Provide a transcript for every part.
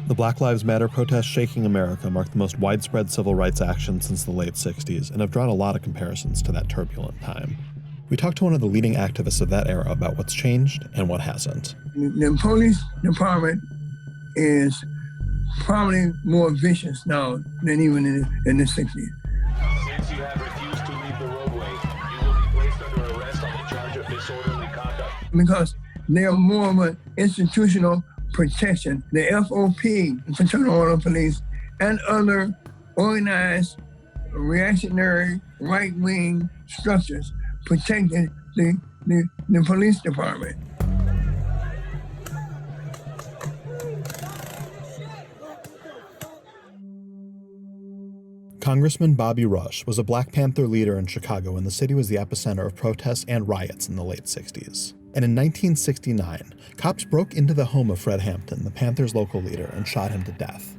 The Black Lives Matter protests shaking America marked the most widespread civil rights action since the late 60s and have drawn a lot of comparisons to that turbulent time. We talked to one of the leading activists of that era about what's changed and what hasn't. The police department is probably more vicious now than even in the 60s. Since you have refused to leave the roadway, you will be placed under arrest on the charge of disorderly conduct. Because they're more of an institutional protection. The F.O.P, Fraternal Order of Police, and other organized reactionary right-wing structures protected the police department. Congressman Bobby Rush was a Black Panther leader in Chicago when the city was the epicenter of protests and riots in the late 60s. And in 1969, cops broke into the home of Fred Hampton, the Panthers' local leader, and shot him to death.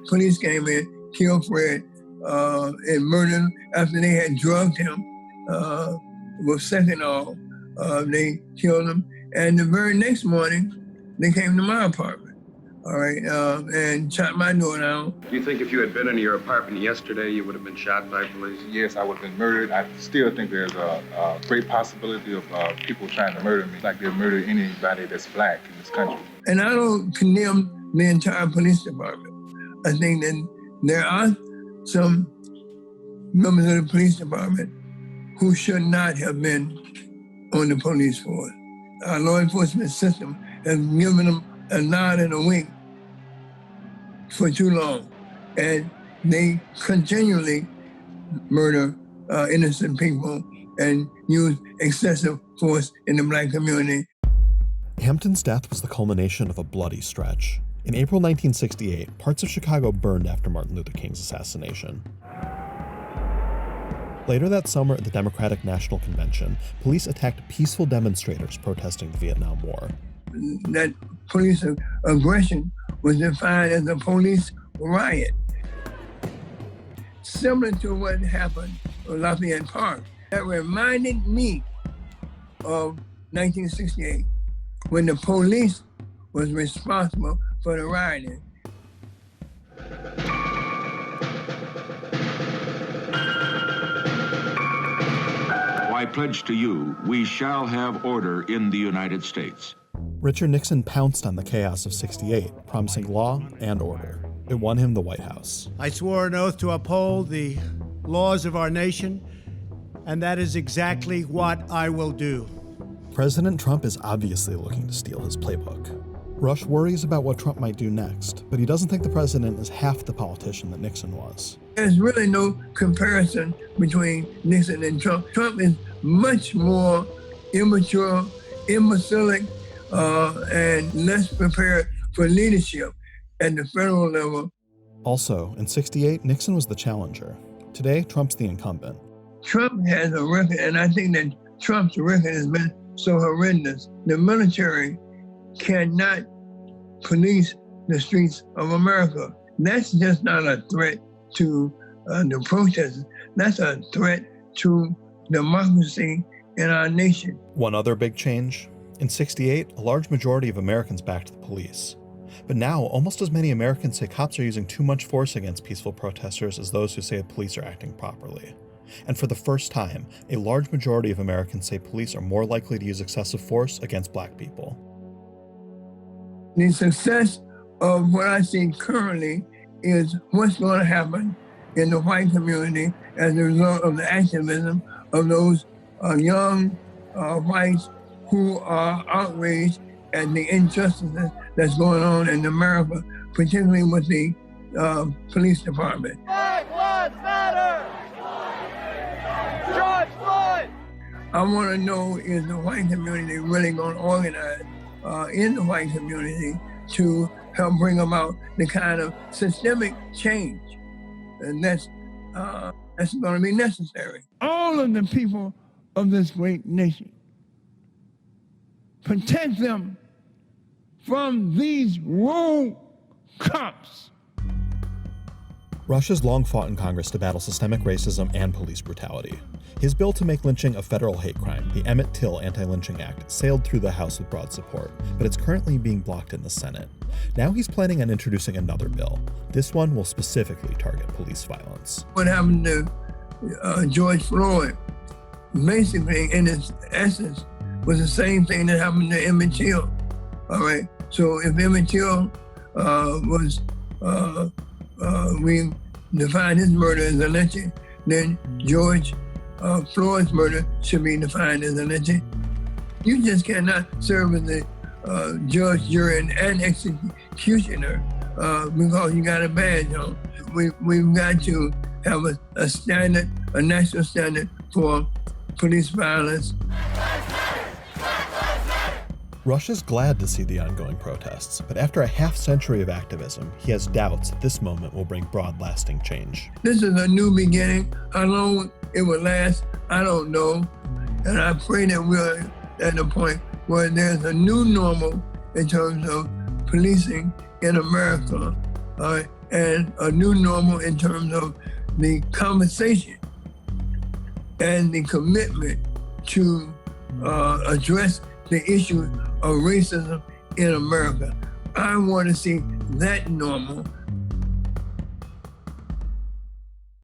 Police came in, killed Fred, and murdered him after they had drugged him. Well, second off, they killed him. And the very next morning, they came to my apartment. All right, and shot my door down. Do you think if you had been in your apartment yesterday, you would have been shot by police? Yes, I would have been murdered. I still think there's a great possibility of people trying to murder me, like they'll murder anybody that's Black in this country. And I don't condemn the entire police department. I think that there are some members of the police department who should not have been on the police force. Our law enforcement system has given them a nod and a wink for too long, and they continually murder innocent people and use excessive force in the Black community. Hampton's death was the culmination of a bloody stretch. In April 1968, parts of Chicago burned after Martin Luther King's assassination. Later that summer at the Democratic National Convention, police attacked peaceful demonstrators protesting the Vietnam War. That police aggression was defined as a police riot. Similar to what happened at Lafayette Park. That reminded me of 1968, when the police was responsible for the rioting. I pledge to you, we shall have order in the United States. Richard Nixon pounced on the chaos of '68, promising law and order. It won him the White House. I swore an oath to uphold the laws of our nation, and that is exactly what I will do. President Trump is obviously looking to steal his playbook. Rush worries about what Trump might do next, but he doesn't think the president is half the politician that Nixon was. There's really no comparison between Nixon and Trump. Trump is much more immature, imbecilic, and less prepared for leadership at the federal level. Also, in '68, Nixon was the challenger. Today, Trump's the incumbent. Trump has a record, and I think that Trump's record has been so horrendous. The military cannot police the streets of America. That's just not a threat to the protesters. That's a threat to democracy in our nation. One other big change. In '68, a large majority of Americans backed the police. But now, almost as many Americans say cops are using too much force against peaceful protesters as those who say the police are acting properly. And for the first time, a large majority of Americans say police are more likely to use excessive force against Black people. The success of what I see currently is what's going to happen in the white community as a result of the activism of those young whites who are outraged at the injustices that's going on in America, particularly with the police department. Black Lives Matter! George Floyd! I want to know, is the white community really going to organize in the white community to help bring about the kind of systemic change and that's going to be necessary. All of the people of this great nation, protect them from these rogue cops. Rush has long fought in Congress to battle systemic racism and police brutality. His bill to make lynching a federal hate crime, the Emmett Till Anti-Lynching Act, sailed through the House with broad support, but it's currently being blocked in the Senate. Now he's planning on introducing another bill. This one will specifically target police violence. What happened to George Floyd, basically in its essence, was the same thing that happened to Emmett Till. All right. So if Emmett Till we define his murder as a lynching, then George Floyd's murder should be defined as a lynching. You just cannot serve as the judge, jury, and executioner because you got a badge on. We've got to have a standard, a national standard for police violence. Rush is glad to see the ongoing protests, but after a half-century of activism, he has doubts that this moment will bring broad, lasting change. This is a new beginning. How long it will last, I don't know. And I pray that we're at the point where there's a new normal in terms of policing in America, and a new normal in terms of the conversation and the commitment to address the issue of racism in America. I want to see that normal